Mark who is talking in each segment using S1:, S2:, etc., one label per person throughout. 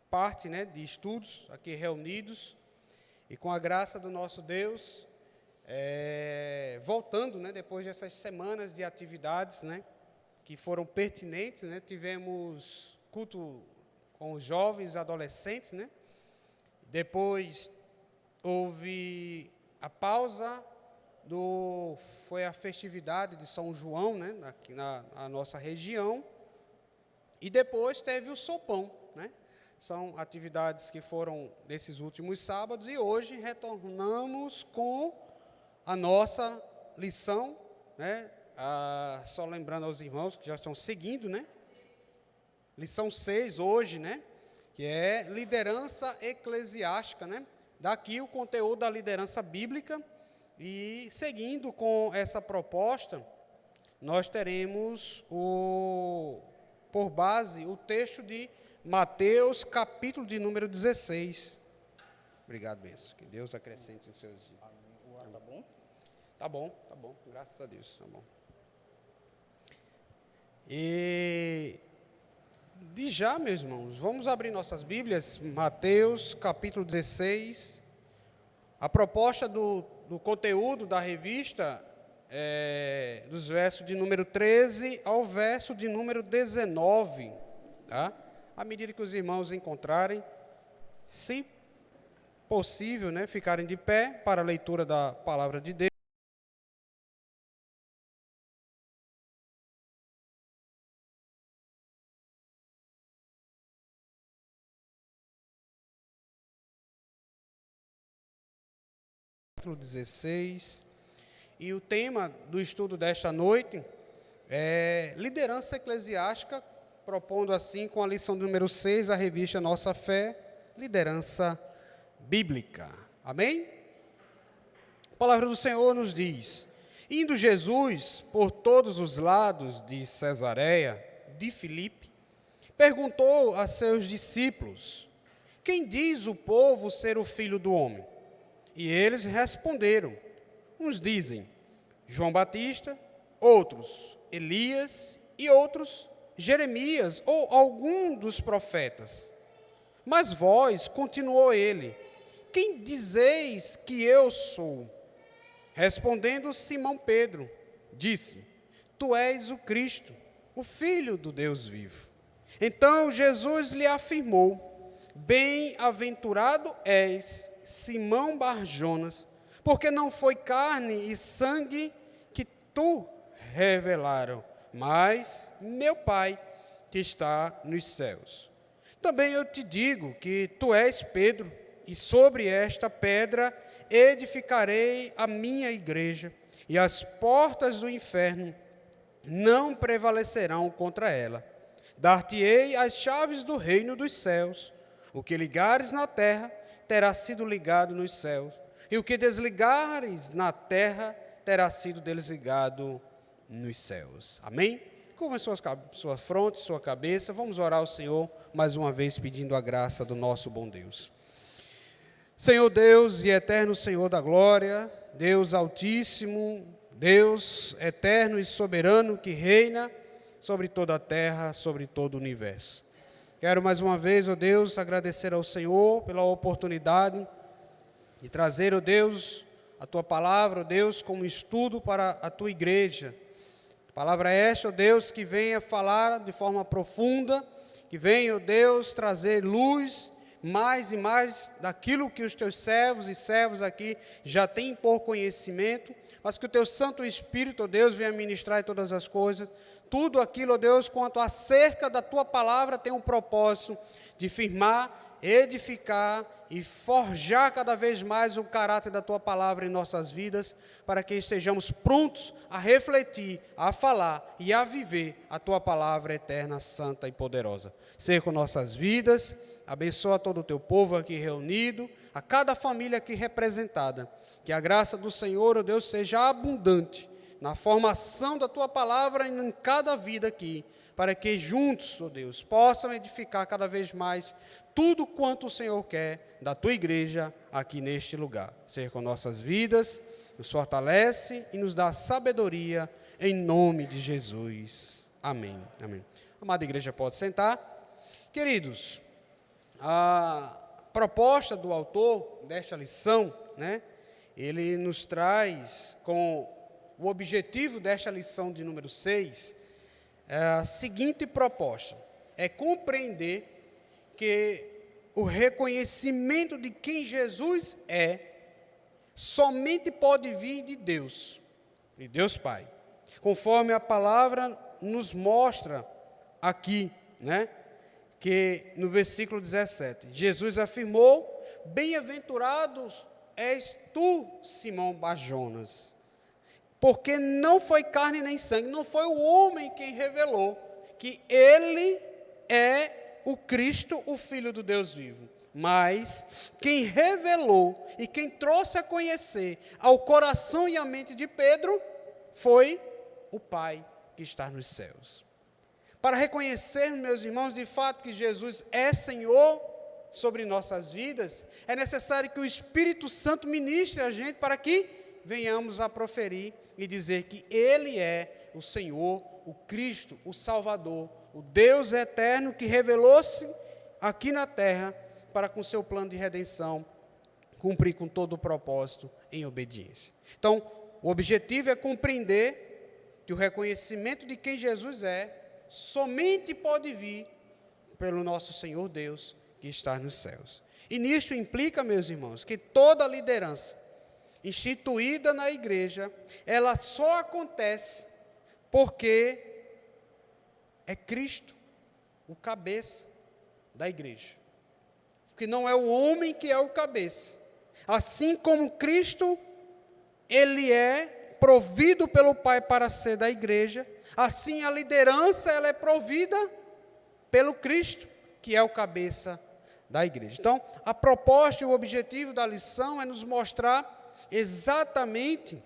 S1: parte, né, de estudos aqui reunidos, e com a graça do nosso Deus, voltando, né, depois dessas semanas de atividades, né, que foram pertinentes, né, tivemos culto com os jovens e adolescentes, né, depois houve a pausa, foi a festividade de São João, né, aqui na nossa região, e depois teve o sopão, né? São atividades que foram desses últimos sábados, e hoje retornamos com a nossa lição, né? Só lembrando aos irmãos que já estão seguindo, né? Lição 6 hoje, né? Que é liderança eclesiástica, né? Daqui o conteúdo da liderança bíblica, e seguindo com essa proposta, nós teremos por base o texto de Mateus, capítulo de número 16. Obrigado, benção. Que Deus acrescente em seus dias. Tá bom? Tá bom, tá bom. Graças a Deus, tá bom. E de já, meus irmãos, vamos abrir nossas Bíblias, Mateus, capítulo 16. A proposta do conteúdo da revista dos versos de número 13 ao verso de número 19, tá? À medida que os irmãos encontrarem, se possível, né, ficarem de pé para a leitura da palavra de Deus. Capítulo 16, e o tema do estudo desta noite é liderança eclesiástica, propondo assim com a lição número 6 da revista Nossa Fé, liderança bíblica. Amém? A palavra do Senhor nos diz: indo Jesus por todos os lados de Cesareia de Filipe, perguntou a seus discípulos: quem diz o povo ser o Filho do Homem? E eles responderam: uns dizem João Batista, outros Elias e outros Jeremias ou algum dos profetas. Mas vós, continuou ele, quem dizeis que eu sou? Respondendo Simão Pedro, disse: tu és o Cristo, o Filho do Deus vivo. Então Jesus lhe afirmou: bem-aventurado és, Simão Bar-Jonas, porque não foi carne e sangue que tu revelaram, mas meu Pai que está nos céus. Também eu te digo que tu és Pedro, e sobre esta pedra edificarei a minha igreja, e as portas do inferno não prevalecerão contra ela. Dar-te-ei as chaves do reino dos céus. O que ligares na terra terá sido ligado nos céus, e o que desligares na terra terá sido desligado nos céus. Amém? Curva sua fronte, sua cabeça. Vamos orar ao Senhor mais uma vez, pedindo a graça do nosso bom Deus. Senhor Deus e eterno Senhor da glória, Deus altíssimo, Deus eterno e soberano que reina sobre toda a terra, sobre todo o universo. Quero mais uma vez, ó Deus, agradecer ao Senhor pela oportunidade de trazer, ó Deus, a Tua palavra, ó Deus, como estudo para a Tua igreja. Palavra esta, ó Deus, que venha falar de forma profunda, que venha, ó Deus, trazer luz mais e mais daquilo que os Teus servos e servas aqui já têm por conhecimento, mas que o Teu Santo Espírito, ó Deus, venha ministrar em todas as coisas. Tudo aquilo, ó Deus, quanto acerca da Tua palavra tem um propósito de firmar, edificar e forjar cada vez mais o caráter da Tua palavra em nossas vidas, para que estejamos prontos a refletir, a falar e a viver a Tua palavra eterna, santa e poderosa. Ser com nossas vidas, abençoa todo o Teu povo aqui reunido, a cada família aqui representada, que a graça do Senhor, ó Deus, seja abundante na formação da Tua palavra em cada vida aqui, para que juntos, ó Deus, possam edificar cada vez mais tudo quanto o Senhor quer da Tua igreja aqui neste lugar. Ser com nossas vidas, nos fortalece e nos dá sabedoria em nome de Jesus. Amém. Amém. Amada igreja, pode sentar. Queridos, a proposta do autor desta lição, né, ele nos traz com o objetivo desta lição de número 6, a seguinte proposta: é compreender que o reconhecimento de quem Jesus é, somente pode vir de Deus Pai, conforme a palavra nos mostra aqui, né? Que no versículo 17, Jesus afirmou: bem-aventurado és tu, Simão Bar-Jonas, porque não foi carne nem sangue, não foi o homem quem revelou que ele é o Cristo, o Filho do Deus vivo, mas quem revelou e quem trouxe a conhecer ao coração e à mente de Pedro foi o Pai que está nos céus. Para reconhecer, meus irmãos, de fato que Jesus é Senhor sobre nossas vidas, é necessário que o Espírito Santo ministre a gente para que venhamos a proferir e dizer que Ele é o Senhor, o Cristo, o Salvador, o Deus eterno que revelou-se aqui na terra para, com seu plano de redenção, cumprir com todo o propósito em obediência. Então, o objetivo é compreender que o reconhecimento de quem Jesus é somente pode vir pelo nosso Senhor Deus que está nos céus. E nisto implica, meus irmãos, que toda liderança instituída na igreja, ela só acontece porque é Cristo o cabeça da igreja. Porque não é o homem que é o cabeça. Assim como Cristo, ele é provido pelo Pai para ser da igreja, assim a liderança ela é provida pelo Cristo, que é o cabeça da igreja. Então, a proposta e o objetivo da lição é nos mostrar exatamente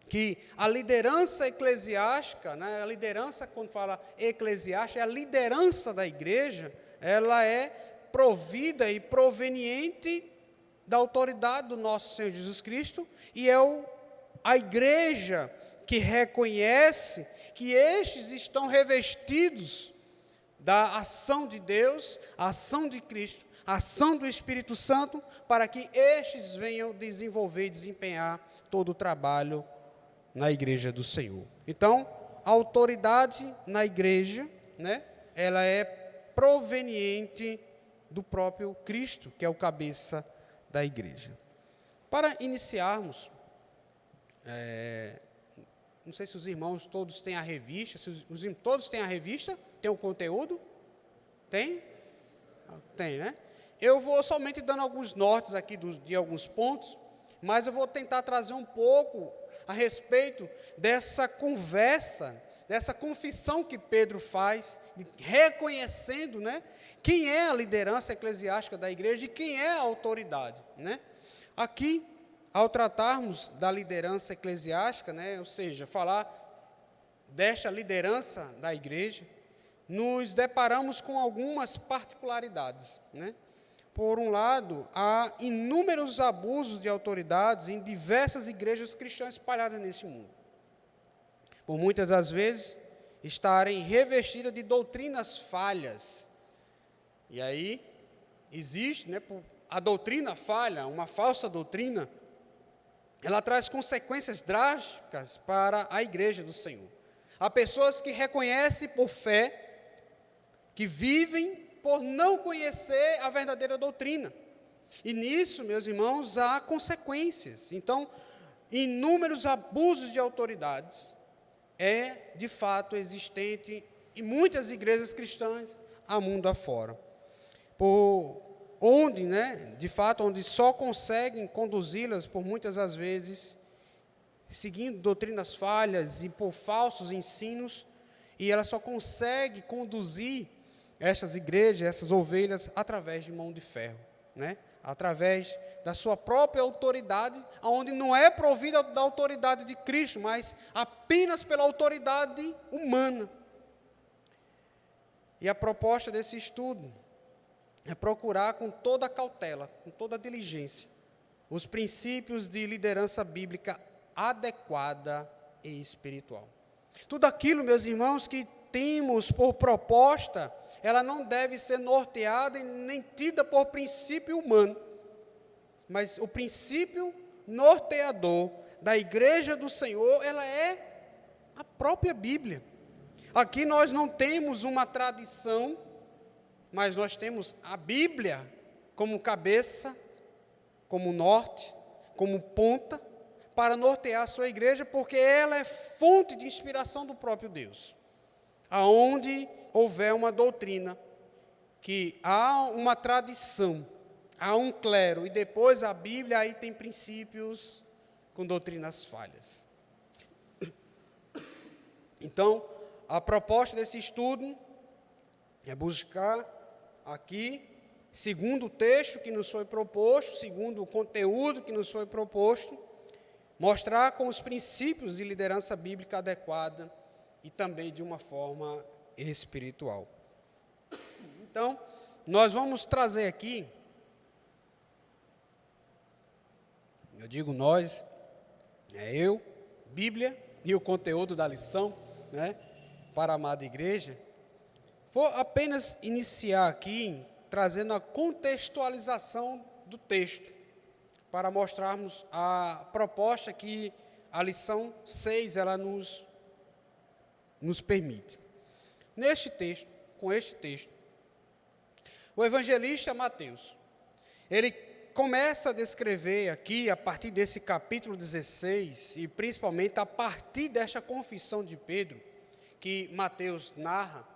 S1: que a liderança eclesiástica, né, a liderança, quando fala eclesiástica, é a liderança da igreja, ela é provida e proveniente da autoridade do nosso Senhor Jesus Cristo, e é a igreja que reconhece que estes estão revestidos da ação de Deus, a ação de Cristo, a ação do Espírito Santo, para que estes venham desenvolver e desempenhar todo o trabalho na igreja do Senhor. Então, a autoridade na igreja, né, ela é proveniente do próprio Cristo, que é o cabeça da igreja. Para iniciarmos, não sei se os irmãos todos têm a revista, se os irmãos todos têm a revista, tem o conteúdo? Tem? Tem, né? Eu vou somente dando alguns nortes aqui de alguns pontos, mas eu vou tentar trazer um pouco a respeito dessa conversa, dessa confissão que Pedro faz, reconhecendo, né, quem é a liderança eclesiástica da igreja e quem é a autoridade, né? Aqui, ao tratarmos da liderança eclesiástica, né, ou seja, falar desta liderança da igreja, nos deparamos com algumas particularidades, né? Por um lado, há inúmeros abusos de autoridades em diversas igrejas cristãs espalhadas nesse mundo, por muitas das vezes estarem revestidas de doutrinas falhas. E aí, existe, né, a doutrina falha, uma falsa doutrina, ela traz consequências drásticas para a igreja do Senhor. Há pessoas que reconhecem por fé, que vivem por não conhecer a verdadeira doutrina. E nisso, meus irmãos, há consequências. Então, inúmeros abusos de autoridades de fato, existente em muitas igrejas cristãs, a mundo afora. Onde, né, de fato, onde só conseguem conduzi-las, por muitas das vezes, seguindo doutrinas falhas e por falsos ensinos, e ela só consegue conduzir essas igrejas, essas ovelhas, através de mão de ferro, né? Através da sua própria autoridade, onde não é provida da autoridade de Cristo, mas apenas pela autoridade humana. E a proposta desse estudo é procurar com toda a cautela, com toda a diligência, os princípios de liderança bíblica adequada e espiritual. Tudo aquilo, meus irmãos, que temos por proposta, ela não deve ser norteada e nem tida por princípio humano, mas o princípio norteador da igreja do Senhor, ela é a própria Bíblia. Aqui nós não temos uma tradição, mas nós temos a Bíblia como cabeça, como norte, como ponta, para nortear a sua igreja, porque ela é fonte de inspiração do próprio Deus. Aonde houver uma doutrina, que há uma tradição, há um clero, e depois a Bíblia, aí tem princípios com doutrinas falhas. Então, a proposta desse estudo é buscar aqui, segundo o texto que nos foi proposto, segundo o conteúdo que nos foi proposto, mostrar com os princípios de liderança bíblica adequada e também de uma forma espiritual. Então, nós vamos trazer aqui, eu digo nós, eu, Bíblia e o conteúdo da lição, né, para a amada igreja. Vou apenas iniciar aqui, trazendo a contextualização do texto, para mostrarmos a proposta que a lição 6 ela nos permite. Neste texto, com este texto, o evangelista Mateus, ele começa a descrever aqui, a partir desse capítulo 16, e principalmente a partir desta confissão de Pedro, que Mateus narra,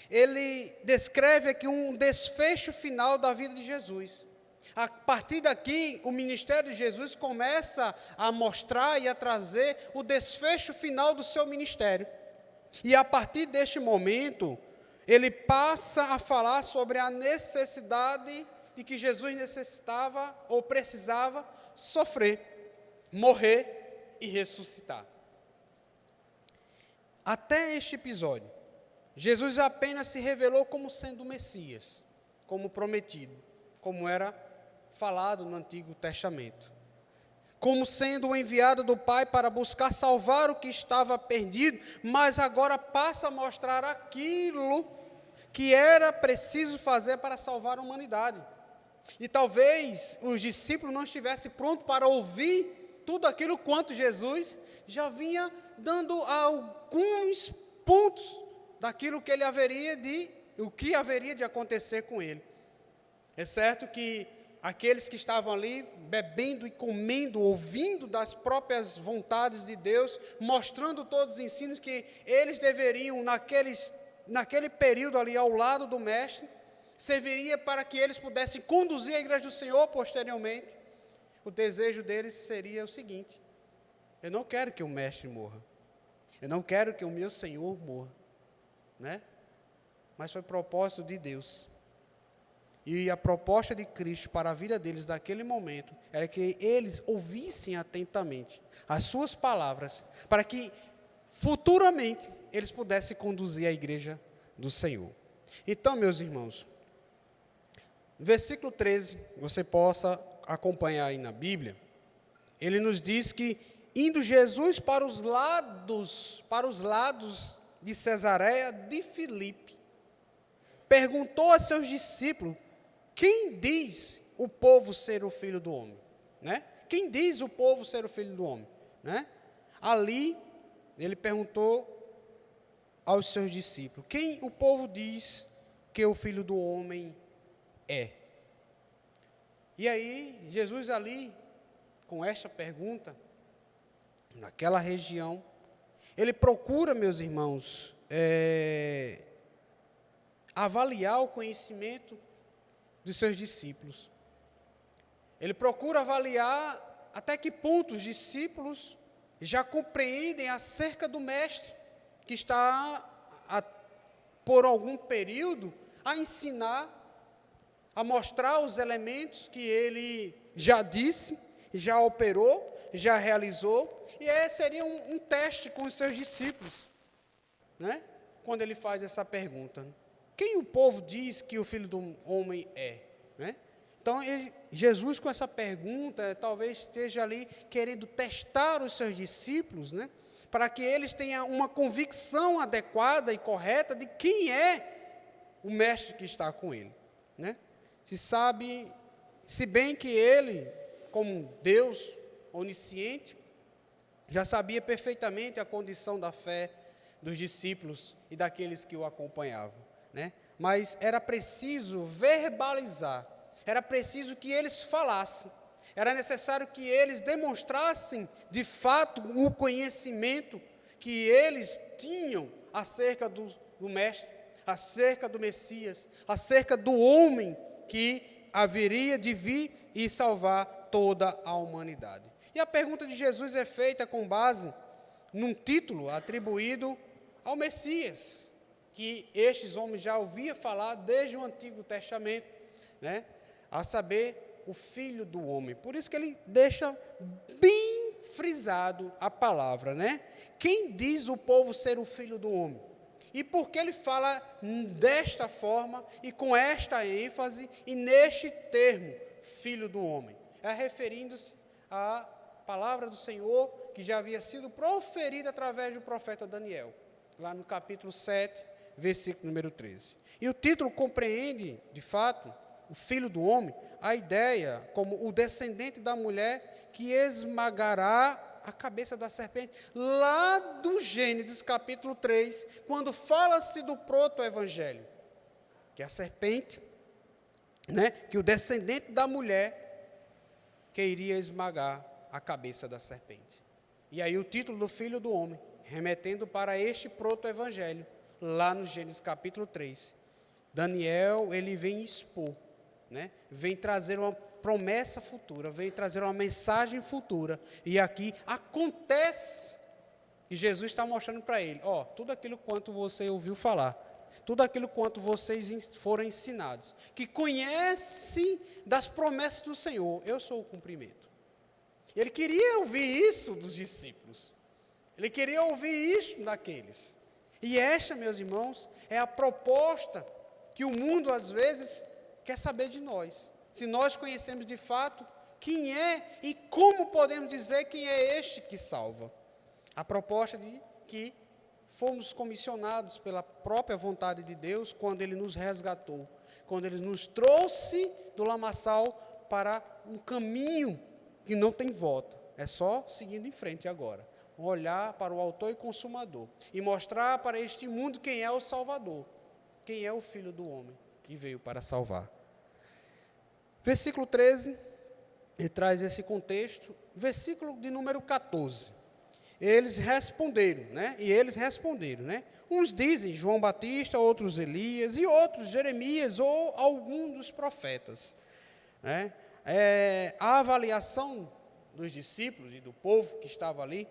S1: ele descreve aqui um desfecho final da vida de Jesus. A partir daqui, o ministério de Jesus começa a mostrar e a trazer o desfecho final do seu ministério. E a partir deste momento, ele passa a falar sobre a necessidade de que Jesus necessitava ou precisava sofrer, morrer e ressuscitar. Até este episódio, Jesus apenas se revelou como sendo o Messias, como prometido, como era falado no Antigo Testamento, como sendo o enviado do Pai para buscar salvar o que estava perdido, mas agora passa a mostrar aquilo que era preciso fazer para salvar a humanidade. E talvez os discípulos não estivessem prontos para ouvir tudo aquilo quanto Jesus já vinha dando alguns pontos daquilo que o que haveria de acontecer com ele. É certo que aqueles que estavam ali bebendo e comendo, ouvindo das próprias vontades de Deus, mostrando todos os ensinos que eles deveriam, naquele período ali ao lado do mestre, serviria para que eles pudessem conduzir a igreja do Senhor posteriormente. O desejo deles seria o seguinte: eu não quero que o mestre morra, eu não quero que o meu Senhor morra, né? Mas foi propósito de Deus. E a proposta de Cristo para a vida deles naquele momento era que eles ouvissem atentamente as suas palavras, para que futuramente eles pudessem conduzir a igreja do Senhor. Então, meus irmãos, versículo 13, você possa acompanhar aí na Bíblia, ele nos diz que, indo Jesus para os lados de Cesareia de Filipe, perguntou a seus discípulos: quem diz o povo ser o filho do homem? Né? Quem diz o povo ser o filho do homem? Né? Ali, ele perguntou aos seus discípulos: quem o povo diz que o filho do homem é? E aí, Jesus ali, com esta pergunta, naquela região, ele procura, meus irmãos, avaliar o conhecimento dos seus discípulos. Ele procura avaliar até que ponto os discípulos já compreendem acerca do mestre, que está, por algum período, a ensinar, a mostrar os elementos que ele já disse, já operou, já realizou, e seria um teste com os seus discípulos, né? Quando ele faz essa pergunta: quem o povo diz que o Filho do Homem é? Né? Então, Jesus, com essa pergunta, talvez esteja ali querendo testar os seus discípulos, né? para que eles tenham uma convicção adequada e correta de quem é o mestre que está com ele, né? Se bem que ele, como Deus onisciente, já sabia perfeitamente a condição da fé dos discípulos e daqueles que o acompanhavam, né? Mas era preciso verbalizar, era preciso que eles falassem, era necessário que eles demonstrassem de fato o conhecimento que eles tinham acerca do Mestre, acerca do Messias, acerca do homem que haveria de vir e salvar toda a humanidade. E a pergunta de Jesus é feita com base num título atribuído ao Messias, que estes homens já ouviam falar desde o Antigo Testamento, né? A saber, o Filho do Homem. Por isso que ele deixa bem frisado a palavra, né? Quem diz o povo ser o Filho do Homem? E por que ele fala desta forma e com esta ênfase e neste termo, Filho do Homem? É referindo-se à palavra do Senhor que já havia sido proferida através do profeta Daniel, lá no capítulo 7, versículo número 13. E o título compreende, de fato, o Filho do Homem, a ideia como o descendente da mulher que esmagará a cabeça da serpente, lá do Gênesis capítulo 3, quando fala-se do proto-evangelho, que é a serpente, né, que o descendente da mulher que iria esmagar a cabeça da serpente. E aí o título do Filho do Homem, remetendo para este proto-evangelho, lá no Gênesis capítulo 3. Daniel, ele vem expor, né, vem trazer uma promessa futura, vem trazer uma mensagem futura, e aqui acontece, e Jesus está mostrando para ele, tudo aquilo quanto você ouviu falar, tudo aquilo quanto vocês foram ensinados, que conhecem das promessas do Senhor, eu sou o cumprimento. Ele queria ouvir isso dos discípulos, ele queria ouvir isso daqueles, e esta, meus irmãos, é a proposta que o mundo às vezes quer saber de nós, se nós conhecemos de fato quem é e como podemos dizer quem é este que salva. A proposta de que fomos comissionados pela própria vontade de Deus quando Ele nos resgatou, quando Ele nos trouxe do lamaçal para um caminho que não tem volta, é só seguindo em frente agora, olhar para o autor e consumador e mostrar para este mundo quem é o Salvador, quem é o Filho do Homem que veio para salvar. Versículo 13, ele traz esse contexto. Versículo de número 14. Eles responderam, né? Uns dizem João Batista, outros Elias, e outros Jeremias ou algum dos profetas, né? A avaliação dos discípulos e do povo que estava ali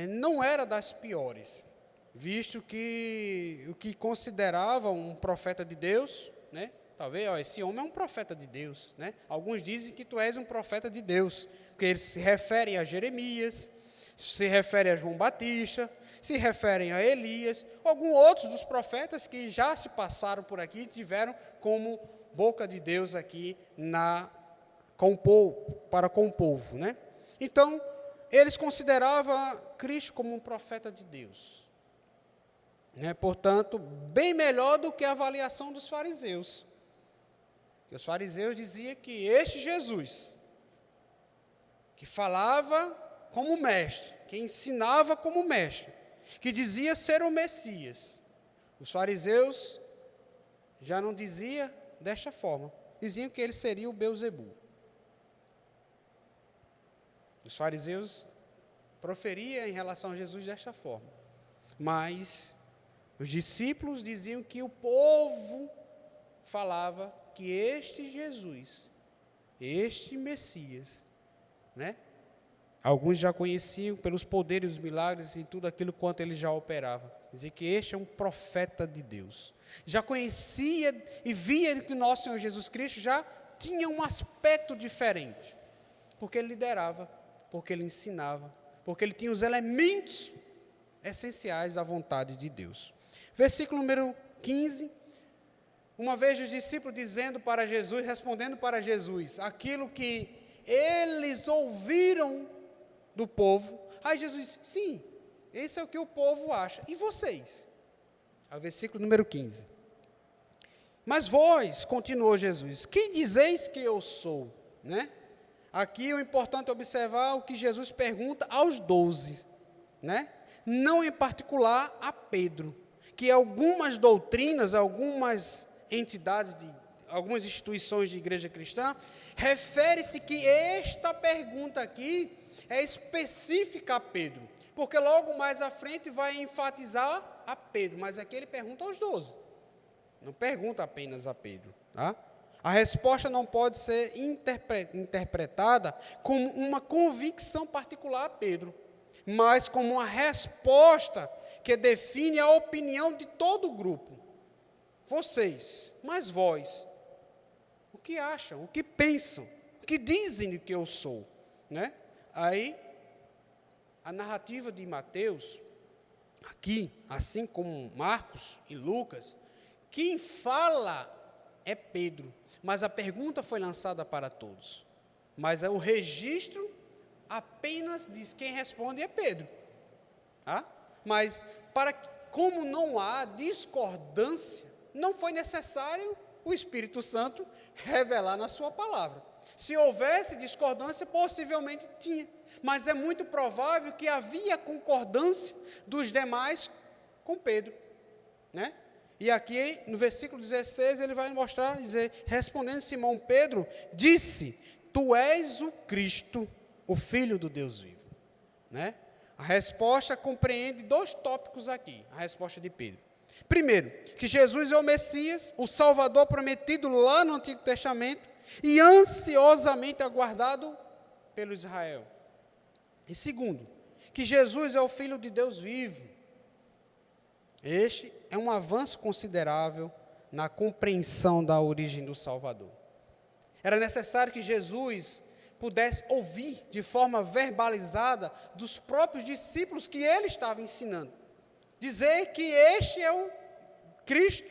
S1: não era das piores, visto que o que considerava um profeta de Deus, né? Talvez, esse homem é um profeta de Deus, né? Alguns dizem que tu és um profeta de Deus, porque eles se referem a Jeremias, se referem a João Batista, se referem a Elias, alguns outros dos profetas que já se passaram por aqui e tiveram como boca de Deus aqui para com o povo, né? Então, eles consideravam Cristo como um profeta de Deus, né? Portanto, bem melhor do que a avaliação dos fariseus. Os fariseus diziam que este Jesus, que falava como mestre, que ensinava como mestre, que dizia ser o Messias, os fariseus já não diziam desta forma, diziam que ele seria o Beuzebu. Os fariseus proferiam em relação a Jesus desta forma, mas os discípulos diziam que o povo falava que este Jesus, este Messias, né? Alguns já conheciam pelos poderes, os milagres e tudo aquilo quanto ele já operava. Dizia que este é um profeta de Deus. Já conhecia e via que nosso Senhor Jesus Cristo já tinha um aspecto diferente, porque ele liderava, porque ele ensinava, porque ele tinha os elementos essenciais da vontade de Deus. Versículo número 15. Uma vez os discípulos dizendo para Jesus, respondendo para Jesus, aquilo que eles ouviram do povo. Aí Jesus disse, sim, Esse é o que o povo acha. E vocês? É o versículo número 15. Mas vós, continuou Jesus, que dizeis que eu sou? Né? Aqui o importante é observar o que Jesus pergunta aos 12, né? Não em particular a Pedro, que algumas doutrinas, algumas entidades, algumas instituições de igreja cristã, refere-se que esta pergunta aqui é específica a Pedro, porque logo mais à frente vai enfatizar a Pedro, mas aqui ele pergunta aos 12. Não pergunta apenas a Pedro. Tá? A resposta não pode ser interpretada como uma convicção particular a Pedro, mas como uma resposta que define a opinião de todo o grupo. Vocês, mas vós, o que acham, o que pensam, o que dizem que eu sou? Né? Aí, a narrativa de Mateus, aqui, assim como Marcos e Lucas, quem fala é Pedro, mas a pergunta foi lançada para todos. Mas o registro apenas diz quem responde é Pedro. Tá? Mas, como não há discordância, não foi necessário o Espírito Santo revelar na sua palavra. Se houvesse discordância, possivelmente tinha. Mas é muito provável que havia concordância dos demais com Pedro. Né? E aqui, no versículo 16, ele vai mostrar, dizer, respondendo Simão Pedro, disse, tu és o Cristo, o Filho do Deus vivo. Né? A resposta compreende 2 tópicos aqui, a resposta de Pedro. Primeiro, que Jesus é o Messias, o Salvador prometido lá no Antigo Testamento e ansiosamente aguardado pelo Israel. E segundo, que Jesus é o Filho de Deus vivo. Este é um avanço considerável na compreensão da origem do Salvador. Era necessário que Jesus pudesse ouvir de forma verbalizada dos próprios discípulos que ele estava ensinando. Dizer que este é o Cristo,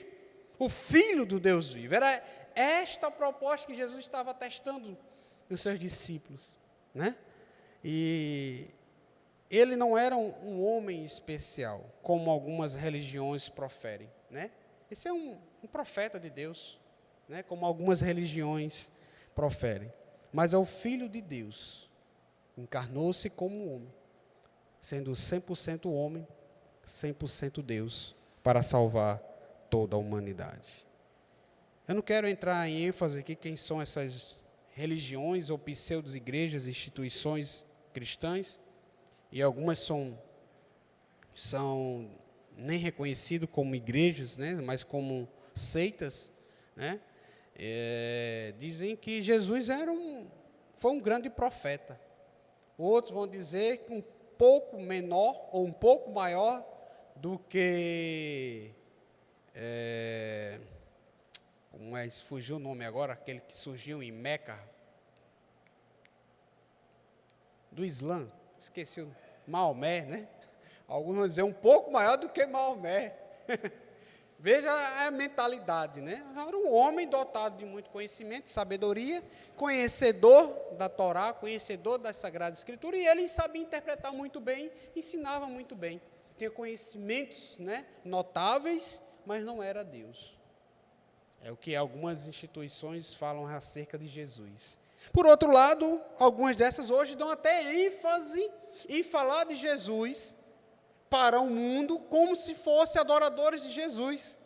S1: o Filho do Deus vivo. Era esta a proposta que Jesus estava testando nos seus discípulos. Né? E ele não era um homem especial, como algumas religiões proferem. Né? Esse é um profeta de Deus, né? Como algumas religiões proferem. Mas é o Filho de Deus, encarnou-se como homem, sendo 100% homem, 100% Deus, para salvar toda a humanidade. Eu não quero entrar em ênfase aqui quem são essas religiões ou pseudo-igrejas, instituições cristãs, e algumas são nem reconhecidas como igrejas, né, mas como seitas, né? Dizem que Jesus foi um grande profeta. Outros vão dizer que um pouco menor ou um pouco maior do que fugiu o nome agora, aquele que surgiu em Meca, do Islã, esqueci o Maomé, né? Alguns vão dizer um pouco maior do que Maomé. Veja a mentalidade, né? Era um homem dotado de muito conhecimento, sabedoria, conhecedor da Torá, conhecedor da Sagrada Escritura, e ele sabia interpretar muito bem, ensinava muito bem. Tinha conhecimentos, né, notáveis, mas não era Deus. É o que algumas instituições falam acerca de Jesus. Por outro lado, algumas dessas hoje dão até ênfase em falar de Jesus para o mundo como se fossem adoradores de Jesus.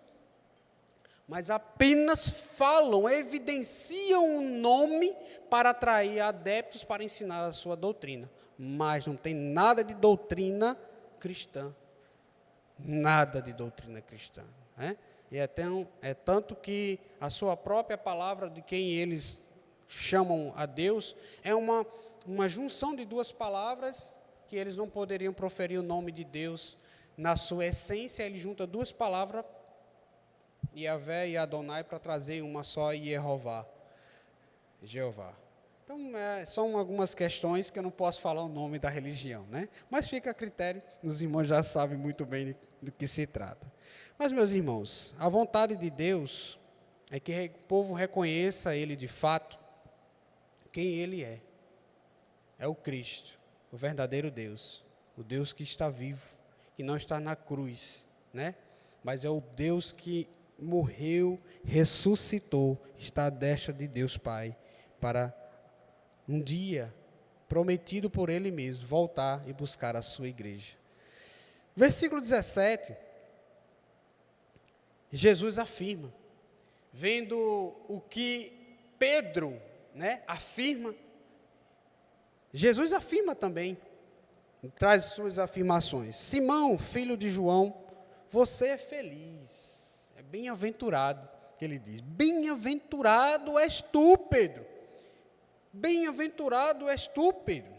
S1: Mas apenas falam, evidenciam o nome para atrair adeptos para ensinar a sua doutrina. Mas não tem nada de doutrina cristã. Nada de doutrina cristã. Né? E é tanto que a sua própria palavra, de quem eles chamam a Deus, é uma junção de 2 palavras que eles não poderiam proferir o nome de Deus na sua essência. Ele junta 2 palavras, Yahvé e Adonai, para trazer uma só, Jeová. Então, são algumas questões que eu não posso falar o nome da religião, né? Mas fica a critério, os irmãos já sabem muito bem do que se trata. Mas, meus irmãos, a vontade de Deus é que o povo reconheça Ele de fato, quem Ele é o Cristo, o verdadeiro Deus, o Deus que está vivo, que não está na cruz, né? Mas é o Deus que morreu, ressuscitou, está à destra de Deus Pai, para um dia, prometido por Ele mesmo, voltar e buscar a sua igreja. Versículo 17, Jesus afirma, vendo o que Pedro, né, afirma, Jesus afirma também, traz suas afirmações. Simão, filho de João, você é feliz, é bem-aventurado, que ele diz, bem-aventurado és tu, Pedro, bem-aventurado és tu, Pedro,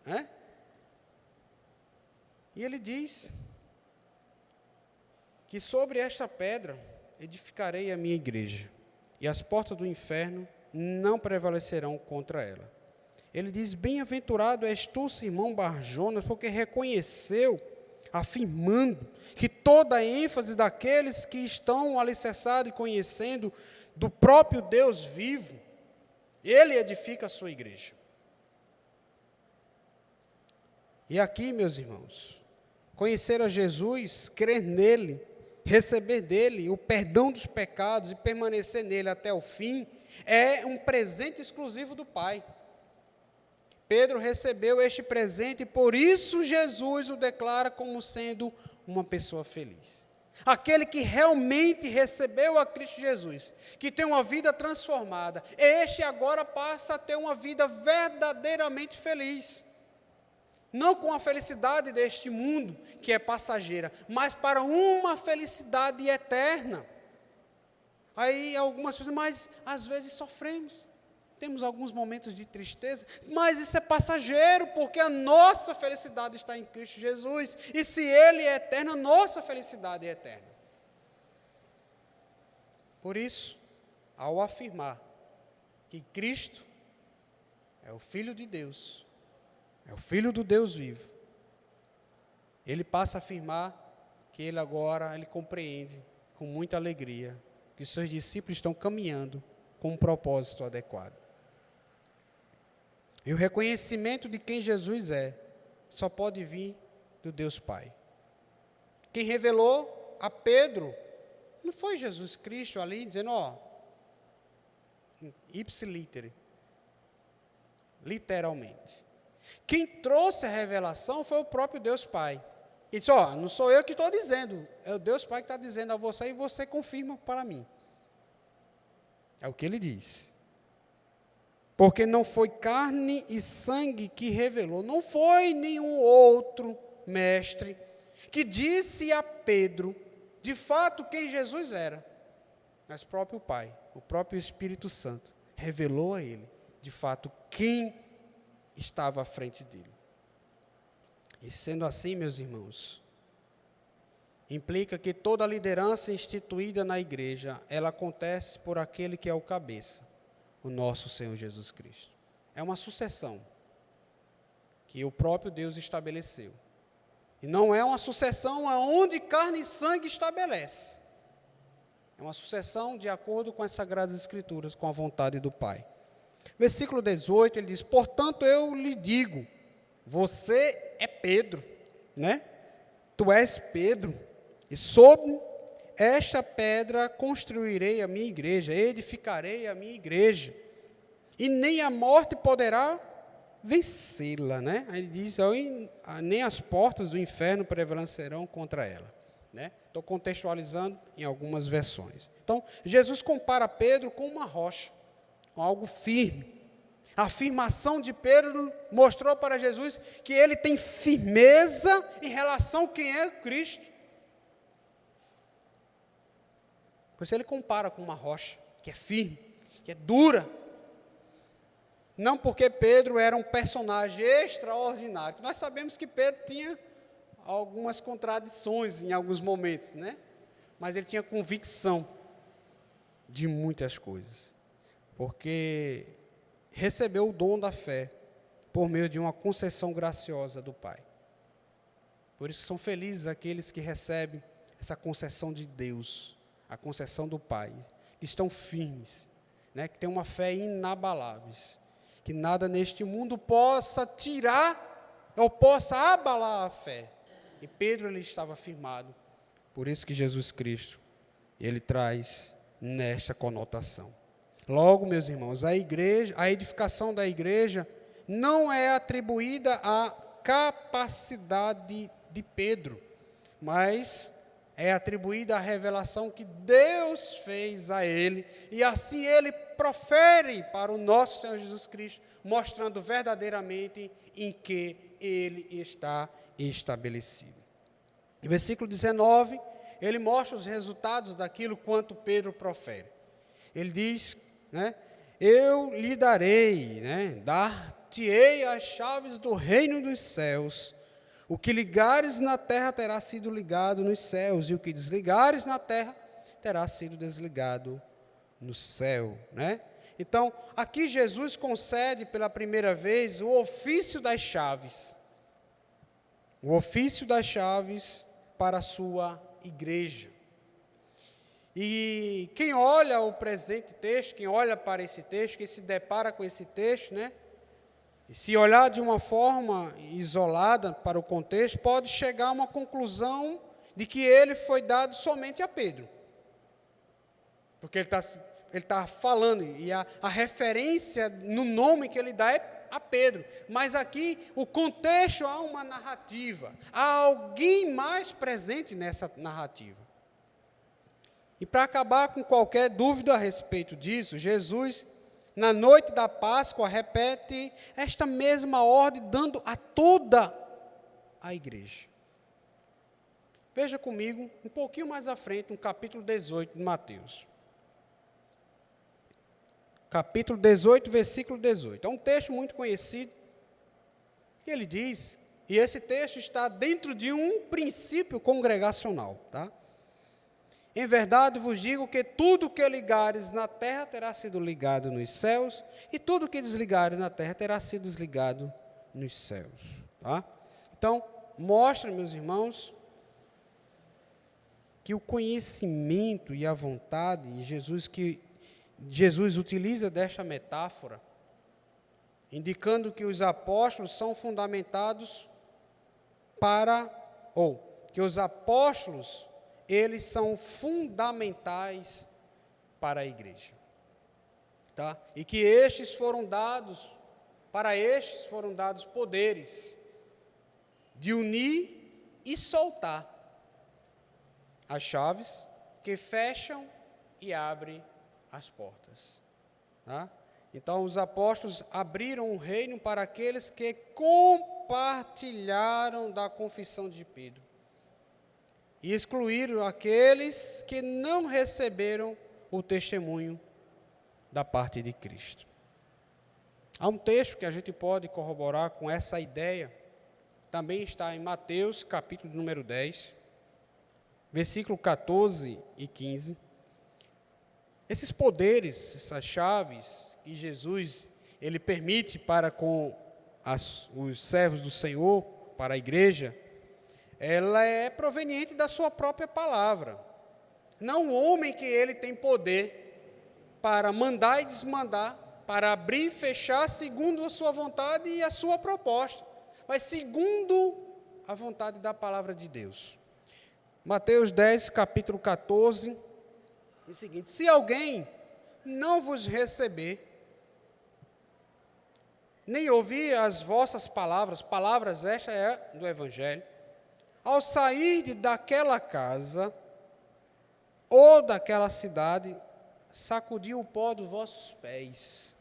S1: né? E ele diz que sobre esta pedra edificarei a minha igreja, e as portas do inferno não prevalecerão contra ela. Ele diz, bem-aventurado és tu, Simão Bar-Jonas, porque reconheceu, afirmando que toda a ênfase daqueles que estão alicerçados e conhecendo do próprio Deus vivo, ele edifica a sua igreja. E aqui, meus irmãos, conhecer a Jesus, crer nele, receber dele o perdão dos pecados e permanecer nele até o fim, é um presente exclusivo do Pai. Pedro recebeu este presente e por isso Jesus o declara como sendo uma pessoa feliz. Aquele que realmente recebeu a Cristo Jesus, que tem uma vida transformada, este agora passa a ter uma vida verdadeiramente feliz. Não com a felicidade deste mundo, que é passageira, mas para uma felicidade eterna. Aí algumas pessoas, mas às vezes sofremos. Temos alguns momentos de tristeza, mas isso é passageiro, porque a nossa felicidade está em Cristo Jesus, e se Ele é eterno, a nossa felicidade é eterna. Por isso, ao afirmar que Cristo é o Filho de Deus, é o Filho do Deus vivo, ele passa a afirmar que ele agora, ele compreende com muita alegria que seus discípulos estão caminhando com um propósito adequado. E o reconhecimento de quem Jesus é, só pode vir do Deus Pai. Quem revelou a Pedro, não foi Jesus Cristo ali, dizendo, ipsiliter, literalmente. Quem trouxe a revelação foi o próprio Deus Pai. Ele disse, não sou eu que estou dizendo, é o Deus Pai que está dizendo a você, e você confirma para mim. É o que ele diz. Porque não foi carne e sangue que revelou, não foi nenhum outro mestre que disse a Pedro, de fato, quem Jesus era, mas o próprio Pai, o próprio Espírito Santo, revelou a ele, de fato, quem estava à frente dele. E sendo assim, meus irmãos, implica que toda a liderança instituída na igreja, ela acontece por aquele que é o cabeça, o nosso Senhor Jesus Cristo. É uma sucessão que o próprio Deus estabeleceu. E não é uma sucessão aonde carne e sangue estabelece. É uma sucessão de acordo com as Sagradas Escrituras, com a vontade do Pai. Versículo 18, ele diz, portanto eu lhe digo, você é Pedro, né? Tu és Pedro, e sobre esta pedra construirei a minha igreja, edificarei a minha igreja, e nem a morte poderá vencê-la, né? Ele diz, nem as portas do inferno prevalecerão contra ela, né? Estou contextualizando em algumas versões. Então, Jesus compara Pedro com uma rocha, com algo firme. A afirmação de Pedro mostrou para Jesus que ele tem firmeza em relação a quem é Cristo. Por isso ele compara com uma rocha, que é firme, que é dura. Não porque Pedro era um personagem extraordinário. Nós sabemos que Pedro tinha algumas contradições em alguns momentos, né? Mas ele tinha convicção de muitas coisas. Porque recebeu o dom da fé por meio de uma concessão graciosa do Pai. Por isso são felizes aqueles que recebem essa concessão de Deus, a concessão do Pai, que estão firmes, né, que têm uma fé inabalável, que nada neste mundo possa tirar ou possa abalar a fé. E Pedro ele estava firmado. Por isso que Jesus Cristo, ele traz nesta conotação. Logo, meus irmãos, a edificação da igreja não é atribuída à capacidade de Pedro, mas é atribuída à revelação que Deus fez a ele, e assim ele profere para o nosso Senhor Jesus Cristo, mostrando verdadeiramente em que ele está estabelecido. No versículo 19, ele mostra os resultados daquilo quanto Pedro profere. Ele diz, eu lhe darei, dar-te-ei as chaves do reino dos céus. O que ligares na terra terá sido ligado nos céus, e o que desligares na terra terá sido desligado no céu. Então, aqui Jesus concede pela primeira vez o ofício das chaves. O ofício das chaves para a sua igreja. E quem olha o presente texto, quem olha para esse texto, quem se depara com esse texto, e se olhar de uma forma isolada para o contexto, pode chegar a uma conclusão de que ele foi dado somente a Pedro. Porque ele está falando, e a referência no nome que ele dá é a Pedro. Mas aqui, o contexto, há uma narrativa. Há alguém mais presente nessa narrativa. E para acabar com qualquer dúvida a respeito disso, Jesus, na noite da Páscoa, repete esta mesma ordem, dando a toda a igreja. Veja comigo, um pouquinho mais à frente, no capítulo 18 de Mateus. Capítulo 18, versículo 18. É um texto muito conhecido. E ele diz, e esse texto está dentro de um princípio congregacional, tá? Em verdade vos digo que tudo que ligares na terra terá sido ligado nos céus, e tudo que desligares na terra terá sido desligado nos céus. Tá? Então, mostra, meus irmãos, que o conhecimento e a vontade, e Jesus utiliza desta metáfora, indicando que os apóstolos são fundamentados que os apóstolos eles são fundamentais para a igreja. Tá? E que para estes foram dados poderes de unir e soltar as chaves que fecham e abrem as portas. Tá? Então, os apóstolos abriram o reino para aqueles que compartilharam da confissão de Pedro. E excluíram aqueles que não receberam o testemunho da parte de Cristo. Há um texto que a gente pode corroborar com essa ideia, também está em Mateus, capítulo número 10, versículo 14 e 15. Esses poderes, essas chaves que Jesus ele permite para com os servos do Senhor, para a igreja, ela é proveniente da sua própria palavra. Não o homem que ele tem poder para mandar e desmandar, para abrir e fechar segundo a sua vontade e a sua proposta, mas segundo a vontade da palavra de Deus. Mateus 10, capítulo 14, é o seguinte: se alguém não vos receber, nem ouvir as vossas palavras esta é do Evangelho, ao sair daquela casa ou daquela cidade, sacudir o pó dos vossos pés.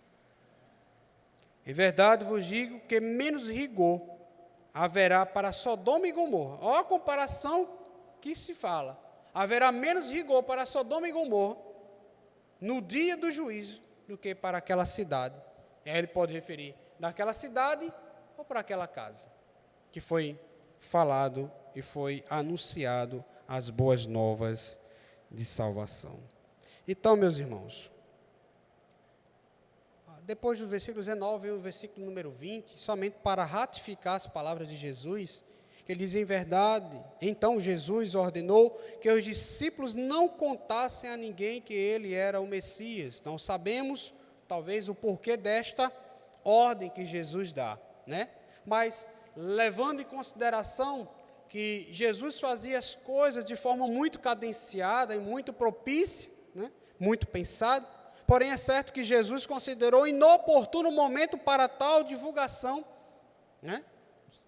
S1: Em verdade vos digo que menos rigor haverá para Sodoma e Gomorra. Olha a comparação que se fala. Haverá menos rigor para Sodoma e Gomorra no dia do juízo do que para aquela cidade. E aí ele pode referir daquela cidade ou para aquela casa que foi falado e foi anunciado as boas novas de salvação. Então, meus irmãos, depois do versículo 19, vem o versículo número 20, somente para ratificar as palavras de Jesus, que ele diz: em verdade, então Jesus ordenou que os discípulos não contassem a ninguém que ele era o Messias. Não sabemos, talvez, o porquê desta ordem que Jesus dá, Mas, levando em consideração que Jesus fazia as coisas de forma muito cadenciada e muito propícia, né? Muito pensada. Porém, é certo que Jesus considerou inoportuno o momento para tal divulgação, né?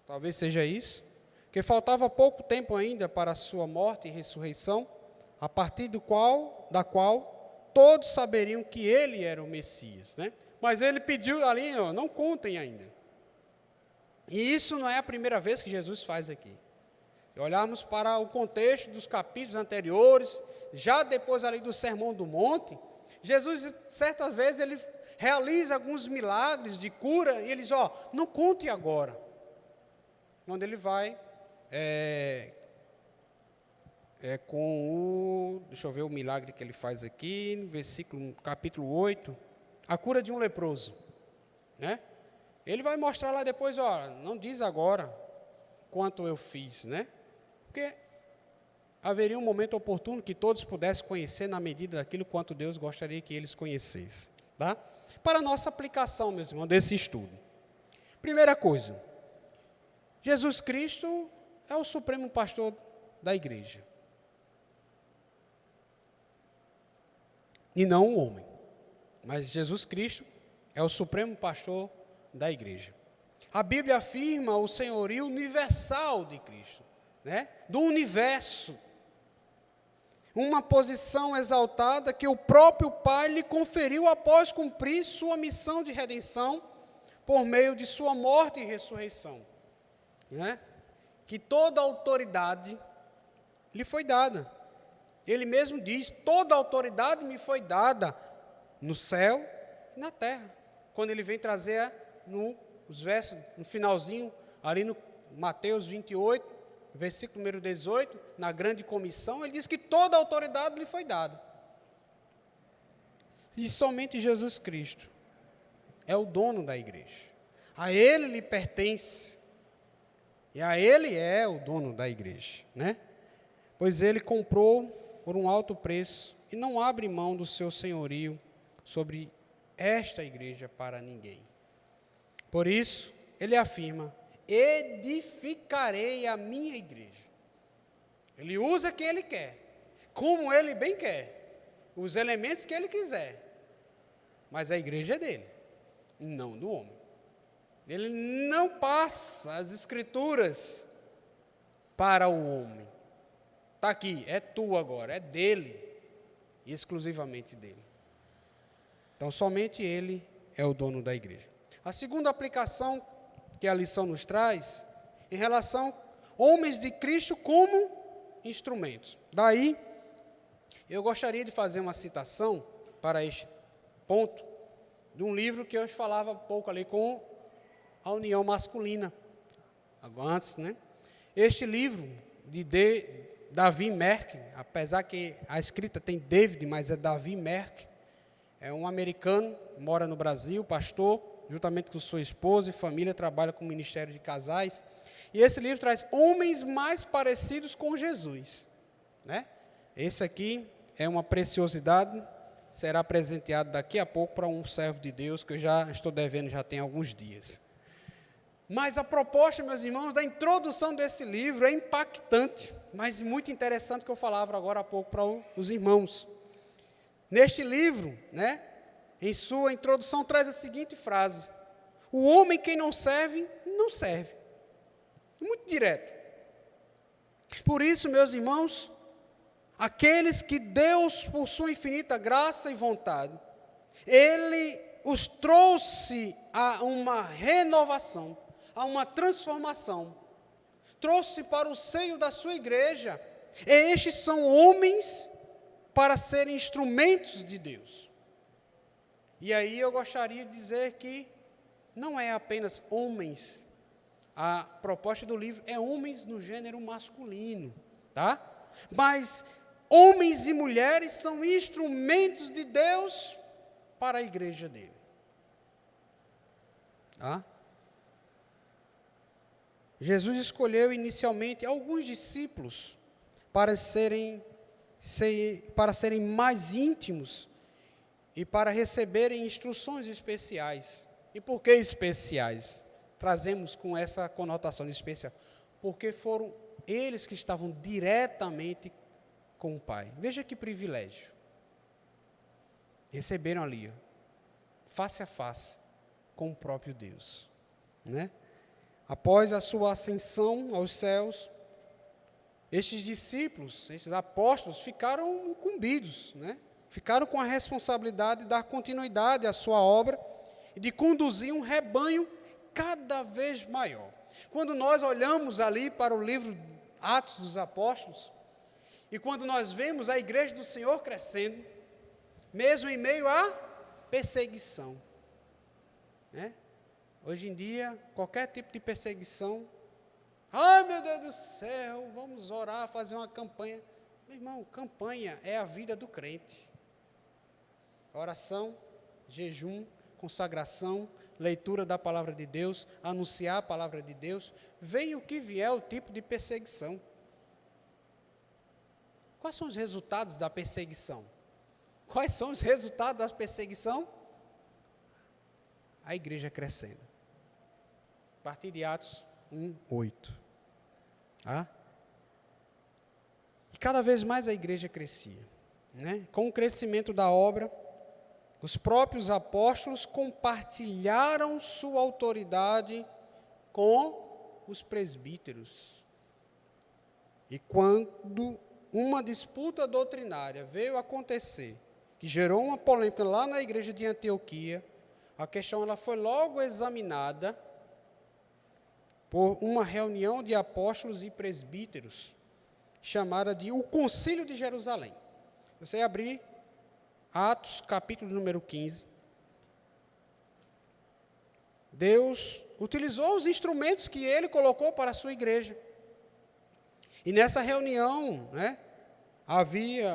S1: Talvez seja isso, que faltava pouco tempo ainda para a sua morte e ressurreição, a partir da qual todos saberiam que ele era o Messias, né? Mas ele pediu ali, ó, não contem ainda. E isso não é a primeira vez que Jesus faz aqui. Se olharmos para o contexto dos capítulos anteriores, já depois ali do Sermão do Monte, Jesus, certa vez, ele realiza alguns milagres de cura, e eles, ó, não conte agora. Quando ele vai, deixa eu ver o milagre que ele faz aqui, no capítulo 8, a cura de um leproso, né? Ele vai mostrar lá depois, ó, não diz agora quanto eu fiz, né? Porque haveria um momento oportuno que todos pudessem conhecer na medida daquilo quanto Deus gostaria que eles conhecessem, tá? Para a nossa aplicação, meus irmãos, desse estudo. Primeira coisa, Jesus Cristo é o supremo pastor da igreja. E não um homem. Mas Jesus Cristo é o supremo pastor da igreja. A Bíblia afirma o senhorio universal de Cristo, né? Do universo. Uma posição exaltada que o próprio Pai lhe conferiu após cumprir sua missão de redenção por meio de sua morte e ressurreição, né? Que toda autoridade lhe foi dada. Ele mesmo diz, toda autoridade me foi dada no céu e na terra. Quando ele vem trazer os versos, no finalzinho, ali no Mateus 28, versículo número 18, na grande comissão, ele diz que toda autoridade lhe foi dada. E somente Jesus Cristo é o dono da igreja. A ele lhe pertence. E a ele é o dono da igreja, né? Pois ele comprou por um alto preço e não abre mão do seu senhorio sobre esta igreja para ninguém. Por isso, ele afirma, edificarei a minha igreja. Ele usa quem ele quer, como ele bem quer, os elementos que ele quiser. Mas a igreja é dele, não do homem. Ele não passa as escrituras para o homem. Está aqui, é tu agora, é dele, exclusivamente dele. Então, somente ele é o dono da igreja. A segunda aplicação que a lição nos traz, em relação a homens de Cristo como instrumentos. Daí, eu gostaria de fazer uma citação para este ponto, de um livro que eu falava um pouco ali com a união masculina, antes, né? Este livro de Davi Merck, apesar que a escrita tem David, mas é Davi Merck, é um americano, mora no Brasil, pastor, juntamente com sua esposa e família, trabalha com o Ministério de Casais, e esse livro traz homens mais parecidos com Jesus, né? Esse aqui é uma preciosidade, será presenteado daqui a pouco para um servo de Deus, que eu já estou devendo, já tem alguns dias. Mas a proposta, meus irmãos, da introdução desse livro é impactante, mas muito interessante, que eu falava agora há pouco para os irmãos. Neste livro, né, em sua introdução, traz a seguinte frase: o homem que não serve, não serve. Muito direto. Por isso, meus irmãos, aqueles que Deus, por sua infinita graça e vontade, Ele os trouxe a uma renovação, a uma transformação, trouxe para o seio da sua igreja, e estes são homens para serem instrumentos de Deus. E aí eu gostaria de dizer que não é apenas homens, a proposta do livro é homens no gênero masculino, tá? Mas homens e mulheres são instrumentos de Deus para a igreja dele, tá? Jesus escolheu inicialmente alguns discípulos para serem mais íntimos e para receberem instruções especiais. E por que especiais? Trazemos com essa conotação de especial. Porque foram eles que estavam diretamente com o Pai. Veja que privilégio. Receberam ali, face a face, com o próprio Deus, né? Após a sua ascensão aos céus, estes discípulos, esses apóstolos, ficaram incumbidos, né? Ficaram com a responsabilidade de dar continuidade à sua obra e de conduzir um rebanho cada vez maior. Quando nós olhamos ali para o livro Atos dos Apóstolos, e quando nós vemos a igreja do Senhor crescendo, mesmo em meio à perseguição, né? Hoje em dia, qualquer tipo de perseguição, ai meu Deus do céu, vamos orar, fazer uma campanha. Meu irmão, campanha é a vida do crente. Oração, jejum, consagração, leitura da palavra de Deus, anunciar a palavra de Deus, venha o que vier o tipo de perseguição. Quais são os resultados da perseguição? Quais são os resultados da perseguição? A igreja crescendo. A partir de Atos 1:8. Tá? E cada vez mais a igreja crescia, né? Com o crescimento da obra, os próprios apóstolos compartilharam sua autoridade com os presbíteros. E quando uma disputa doutrinária veio acontecer, que gerou uma polêmica lá na igreja de Antioquia, a questão ela foi logo examinada por uma reunião de apóstolos e presbíteros, chamada de o Concílio de Jerusalém. Você abrir Atos, capítulo número 15. Deus utilizou os instrumentos que ele colocou para a sua igreja. E nessa reunião, né,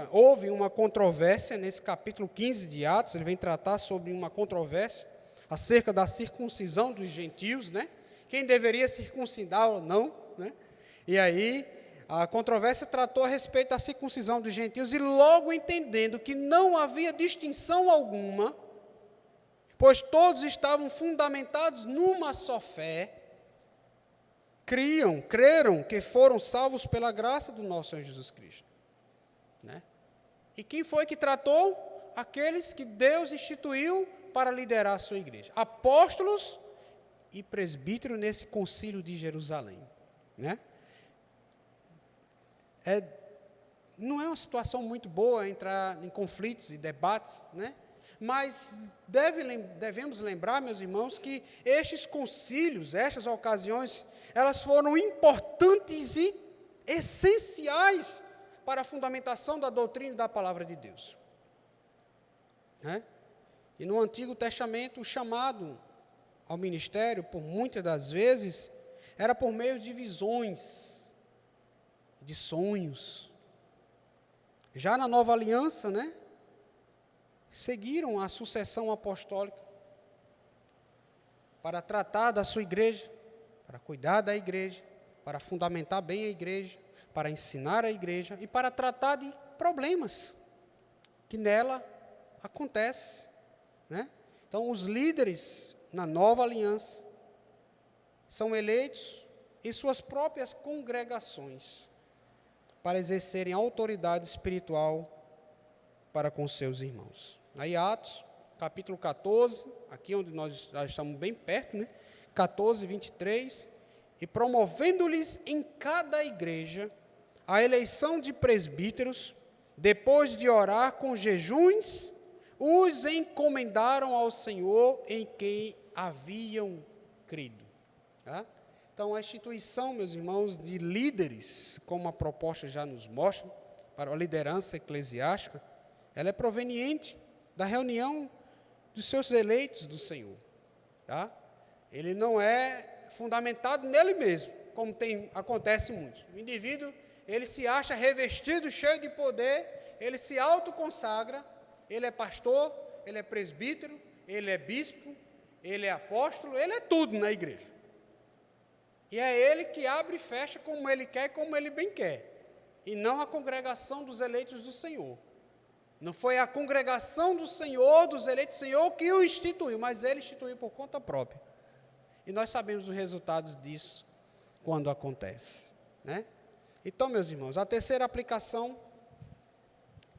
S1: houve uma controvérsia, nesse capítulo 15 de Atos, ele vem tratar sobre uma controvérsia acerca da circuncisão dos gentios, né? Quem deveria circuncidar ou não, né? E aí, a controvérsia tratou a respeito da circuncisão dos gentios, e logo entendendo que não havia distinção alguma, pois todos estavam fundamentados numa só fé, creram que foram salvos pela graça do nosso Senhor Jesus Cristo, né? E quem foi que tratou? Aqueles que Deus instituiu para liderar a sua igreja. Apóstolos e presbítero nesse concílio de Jerusalém, né? Não é uma situação muito boa entrar em conflitos e debates, né? Mas devemos lembrar, meus irmãos, que estes concílios, estas ocasiões, elas foram importantes e essenciais para a fundamentação da doutrina e da palavra de Deus, né? E no Antigo Testamento, o chamado ao ministério, por muitas das vezes, era por meio de visões, de sonhos. Já na Nova Aliança, né, seguiram a sucessão apostólica para tratar da sua igreja, para cuidar da igreja, para fundamentar bem a igreja, para ensinar a igreja e para tratar de problemas que nela acontecem, né? Então, os líderes na Nova Aliança são eleitos em suas próprias congregações para exercerem autoridade espiritual para com seus irmãos. Aí Atos, capítulo 14, aqui onde nós já estamos bem perto, né? 14, 23, e promovendo-lhes em cada igreja a eleição de presbíteros, depois de orar com jejuns, os encomendaram ao Senhor em quem haviam crido. Tá? Então, a instituição, meus irmãos, de líderes, como a proposta já nos mostra, para a liderança eclesiástica, ela é proveniente da reunião dos seus eleitos do Senhor. Tá? Ele não é fundamentado nele mesmo, como acontece muito. O indivíduo, ele se acha revestido, cheio de poder, ele se autoconsagra, ele é pastor, ele é presbítero, ele é bispo, ele é apóstolo, ele é tudo na igreja. E é ele que abre e fecha como ele quer, como ele bem quer. E não a congregação dos eleitos do Senhor. Não foi a congregação do Senhor, dos eleitos do Senhor, que o instituiu, mas ele instituiu por conta própria. E nós sabemos os resultados disso quando acontece, né? Então, meus irmãos, a terceira aplicação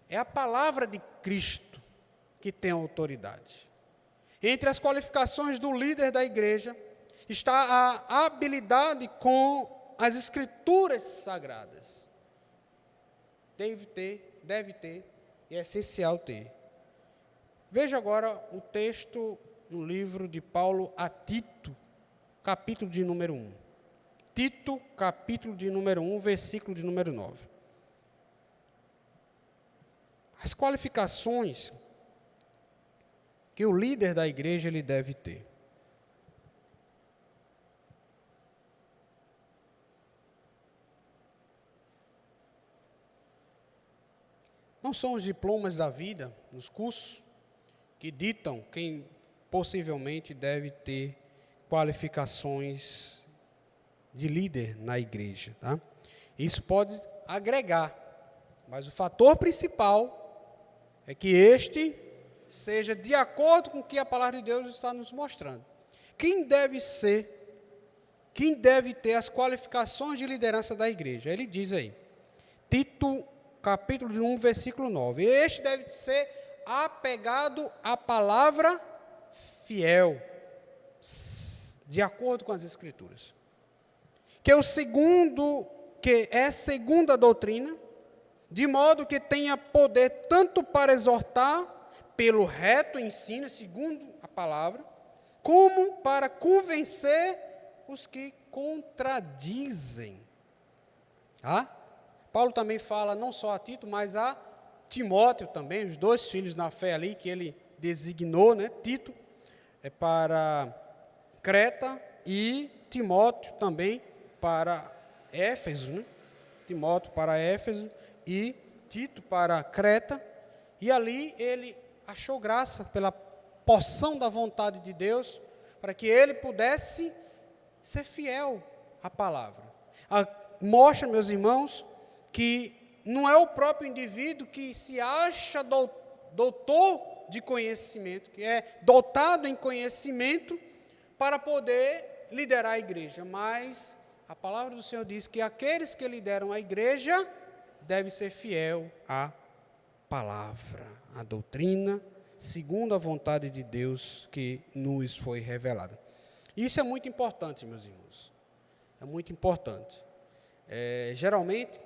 S1: é a palavra de Cristo que tem autoridade. Entre as qualificações do líder da igreja está a habilidade com as escrituras sagradas. Deve ter, e é essencial ter. Veja agora o texto no livro de Paulo a Tito, capítulo de número 1. Tito, capítulo de número 1, versículo de número 9. As qualificações que o líder da igreja ele deve ter. Não são os diplomas da vida, nos cursos, que ditam quem possivelmente deve ter qualificações de líder na igreja. Tá? Isso pode agregar, mas o fator principal é que este seja de acordo com o que a palavra de Deus está nos mostrando. Quem deve ter as qualificações de liderança da igreja? Ele diz aí, Tito, capítulo 1, versículo 9. Este deve ser apegado à palavra fiel, de acordo com as Escrituras. Que é segunda doutrina, de modo que tenha poder tanto para exortar pelo reto ensino, segundo a palavra, como para convencer os que contradizem. Paulo também fala não só a Tito, mas a Timóteo também, os dois filhos na fé ali que ele designou, né? Tito é para Creta e Timóteo também para Éfeso, né? Timóteo para Éfeso e Tito para Creta. E ali ele achou graça pela porção da vontade de Deus, para que ele pudesse ser fiel à palavra. Mostra, meus irmãos, que não é o próprio indivíduo que se acha doutor de conhecimento, que é dotado em conhecimento para poder liderar a igreja, mas a palavra do Senhor diz que aqueles que lideram a igreja devem ser fiel à palavra, à doutrina, segundo a vontade de Deus que nos foi revelada. Isso é muito importante, meus irmãos. É muito importante. Geralmente,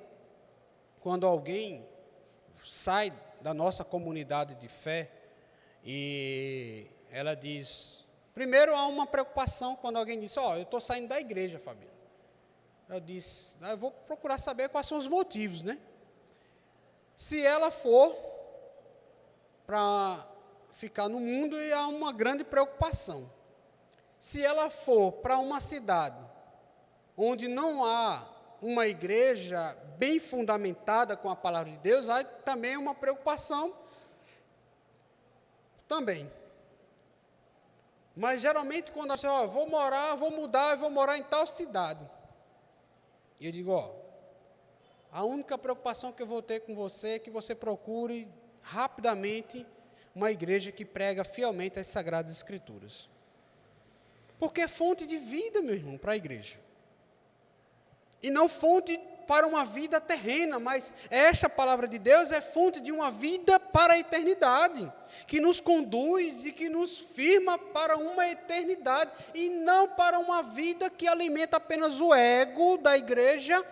S1: quando alguém sai da nossa comunidade de fé e ela diz... Primeiro, há uma preocupação quando alguém diz, eu estou saindo da igreja, Fabiano. Eu disse, eu vou procurar saber quais são os motivos, né? Se ela for para ficar no mundo, há uma grande preocupação. Se ela for para uma cidade onde não há uma igreja bem fundamentada com a palavra de Deus, há também uma preocupação também. Mas geralmente quando a pessoa, vou morar em tal cidade. E eu digo, a única preocupação que eu vou ter com você é que você procure rapidamente uma igreja que prega fielmente as Sagradas Escrituras. Porque é fonte de vida, meu irmão, para a igreja. E não fonte para uma vida terrena, mas esta palavra de Deus é fonte de uma vida para a eternidade, que nos conduz e que nos firma para uma eternidade, e não para uma vida que alimenta apenas o ego da igreja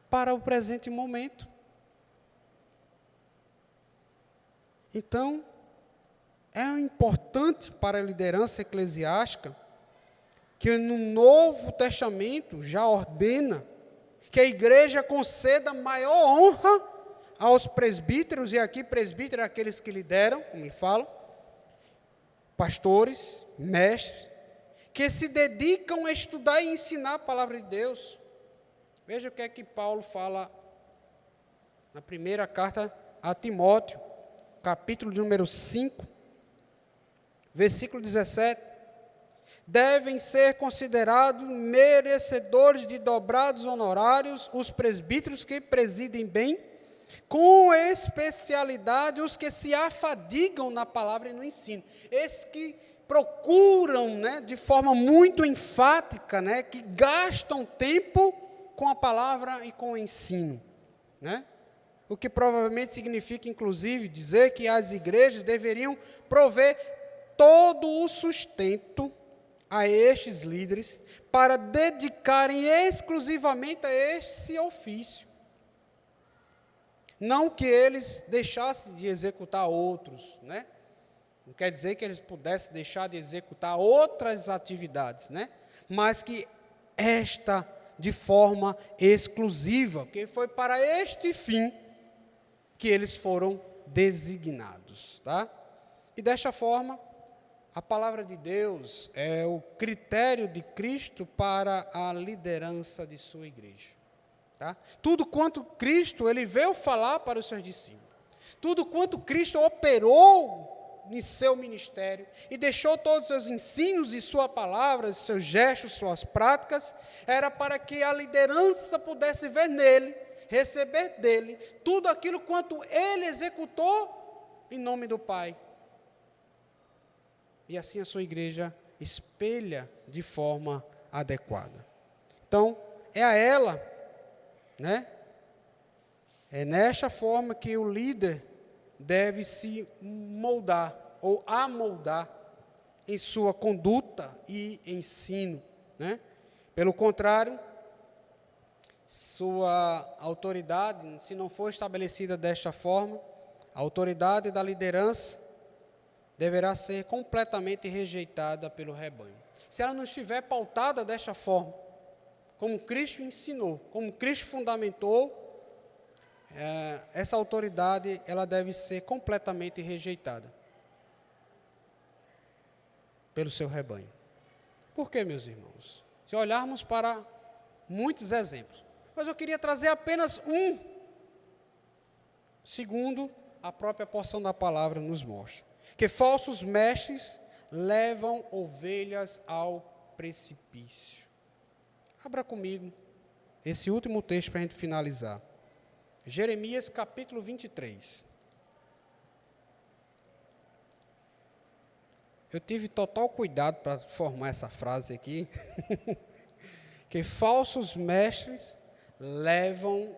S1: para o presente momento. Então, é importante para a liderança eclesiástica que no Novo Testamento já ordena que a igreja conceda maior honra aos presbíteros, e aqui presbítero é aqueles que lideram, como ele fala, pastores, mestres, que se dedicam a estudar e ensinar a palavra de Deus. Veja o que é que Paulo fala na primeira carta a Timóteo, capítulo de número 5, versículo 17. Devem ser considerados merecedores de dobrados honorários os presbíteros que presidem bem, com especialidade os que se afadigam na palavra e no ensino. Esses que procuram, de forma muito enfática, que gastam tempo com a palavra e com o ensino, né? O que provavelmente significa, inclusive, dizer que as igrejas deveriam prover todo o sustento a estes líderes para dedicarem exclusivamente a esse ofício. Não que eles deixassem de executar outros, né? Não quer dizer que eles pudessem deixar de executar outras atividades, né? Mas que esta de forma exclusiva, que foi para este fim que eles foram designados, tá? E desta forma, a palavra de Deus é o critério de Cristo para a liderança de sua igreja, tá? Tudo quanto Cristo ele veio falar para os seus discípulos, tudo quanto Cristo operou em seu ministério e deixou todos os seus ensinos e sua palavra, seus gestos, suas práticas, era para que a liderança pudesse ver nele, receber dele, tudo aquilo quanto ele executou em nome do Pai. E assim a sua igreja espelha de forma adequada. Então, é a ela, né? É nesta forma que o líder deve se moldar ou amoldar em sua conduta e ensino, né? Pelo contrário, sua autoridade, se não for estabelecida desta forma, a autoridade da liderança deverá ser completamente rejeitada pelo rebanho. Se ela não estiver pautada desta forma, como Cristo ensinou, como Cristo fundamentou, essa autoridade ela deve ser completamente rejeitada pelo seu rebanho. Por quê, meus irmãos? Se olharmos para muitos exemplos, mas eu queria trazer apenas um, segundo a própria porção da palavra nos mostra, que falsos mestres levam ovelhas ao precipício. Abra comigo esse último texto para a gente finalizar. Jeremias capítulo 23. Eu tive total cuidado para formar essa frase aqui. Que falsos mestres levam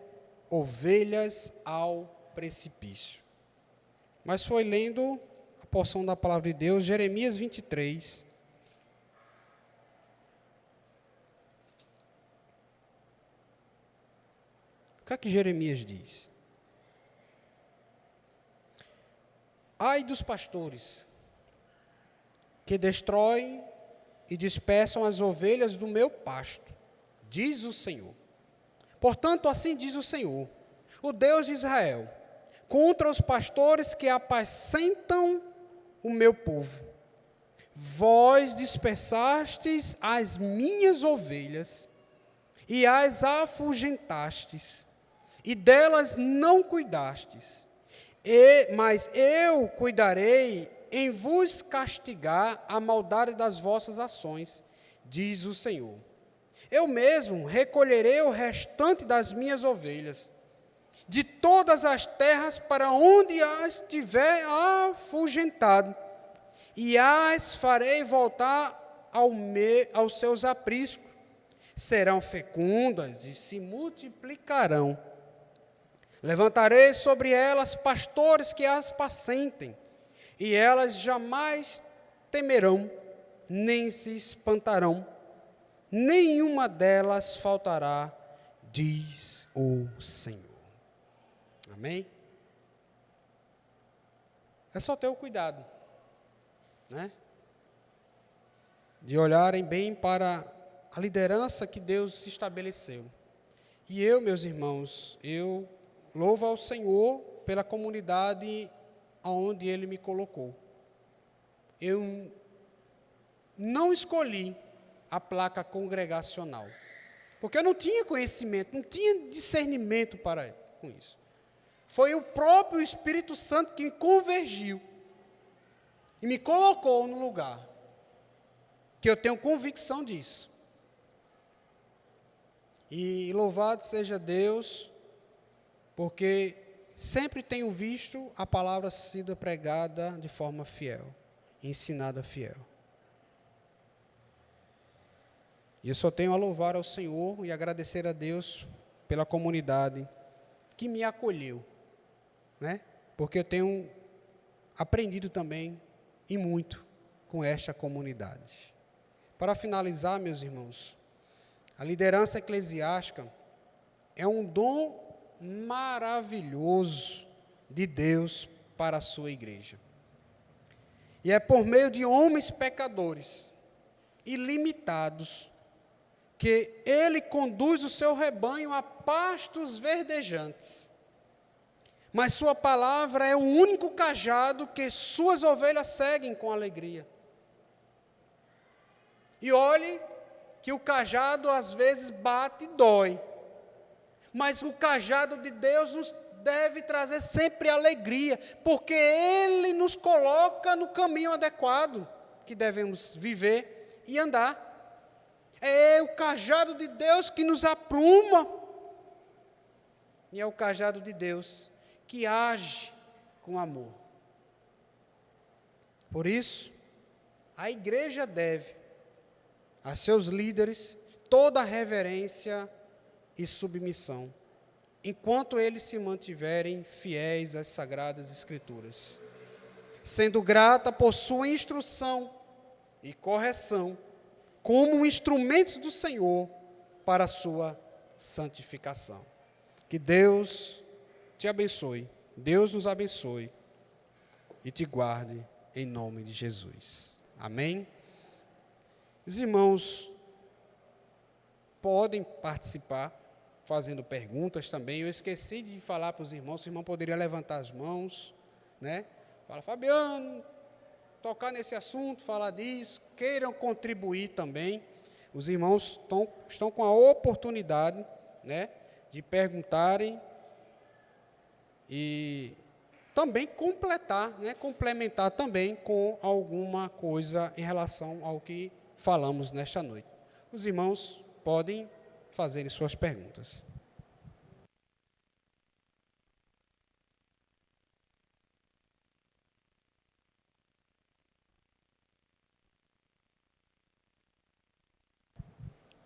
S1: ovelhas ao precipício. Mas foi lendo a porção da palavra de Deus, Jeremias 23. O que é que Jeremias diz? Ai dos pastores, que destroem e dispersam as ovelhas do meu pasto, diz o Senhor. Portanto, assim diz o Senhor, o Deus de Israel, contra os pastores que apacentam o meu povo. Vós dispersastes as minhas ovelhas e as afugentastes, e delas não cuidastes. Mas eu cuidarei em vos castigar a maldade das vossas ações, diz o Senhor. Eu mesmo recolherei o restante das minhas ovelhas, de todas as terras para onde as tiver afugentado, e as farei voltar aos seus apriscos. Serão fecundas e se multiplicarão. Levantarei sobre elas pastores que as apacentem, e elas jamais temerão, nem se espantarão. Nenhuma delas faltará, diz o Senhor. Amém? É só ter o cuidado, né? De olharem bem para a liderança que Deus estabeleceu. E eu, meus irmãos, eu louvo ao Senhor pela comunidade aonde Ele me colocou. Eu não escolhi a placa congregacional, porque eu não tinha conhecimento, não tinha discernimento com isso. Foi o próprio Espírito Santo que me convergiu e me colocou no lugar, que eu tenho convicção disso. E louvado seja Deus, porque sempre tenho visto a palavra sendo pregada de forma fiel, ensinada fiel. E eu só tenho a louvar ao Senhor e agradecer a Deus pela comunidade que me acolheu, né? Porque eu tenho aprendido também e muito com esta comunidade. Para finalizar, meus irmãos, a liderança eclesiástica é um dom maravilhoso de Deus para a sua igreja. E é por meio de homens pecadores, ilimitados, que ele conduz o seu rebanho a pastos verdejantes. Mas sua palavra é o único cajado que suas ovelhas seguem com alegria. E olhe que o cajado às vezes bate e dói. Mas o cajado de Deus nos deve trazer sempre alegria, porque Ele nos coloca no caminho adequado que devemos viver e andar. É o cajado de Deus que nos apruma, e é o cajado de Deus que age com amor. Por isso, a igreja deve a seus líderes toda a reverência e submissão, enquanto eles se mantiverem fiéis às Sagradas Escrituras, sendo grata por sua instrução e correção, como instrumentos do Senhor para a sua santificação. Que Deus te abençoe, Deus nos abençoe e te guarde em nome de Jesus. Amém? Os irmãos podem participar fazendo perguntas também. Eu esqueci de falar para os irmão poderia levantar as mãos, né? Fala, Fabiano, tocar nesse assunto, falar disso, queiram contribuir também. Os irmãos estão com a oportunidade, né, de perguntarem e também complementar também com alguma coisa em relação ao que falamos nesta noite. Os irmãos podem fazer suas perguntas.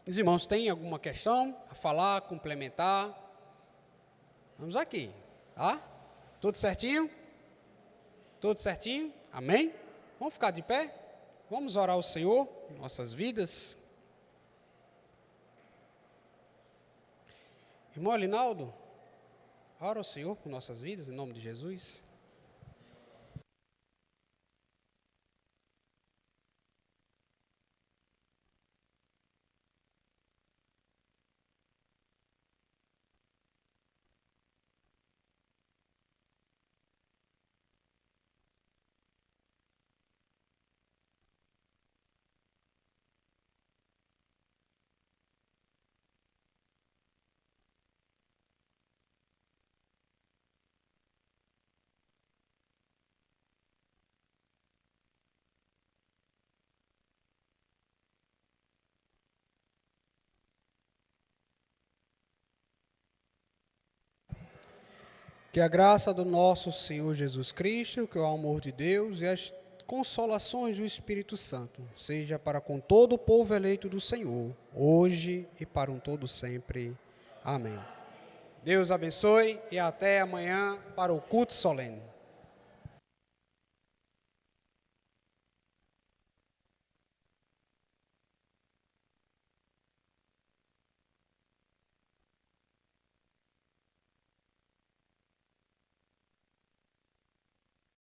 S1: Os irmãos têm alguma questão a falar, complementar? Vamos aqui, tá? Tudo certinho? Tudo certinho? Amém? Vamos ficar de pé? Vamos orar ao Senhor, nossas vidas. Irmão Alinaldo, ora ao Senhor por nossas vidas, em nome de Jesus. Que a graça do nosso Senhor Jesus Cristo, que é o amor de Deus e as consolações do Espírito Santo, seja para com todo o povo eleito do Senhor, hoje e para um todo sempre. Amém. Deus abençoe e até amanhã para o culto solene.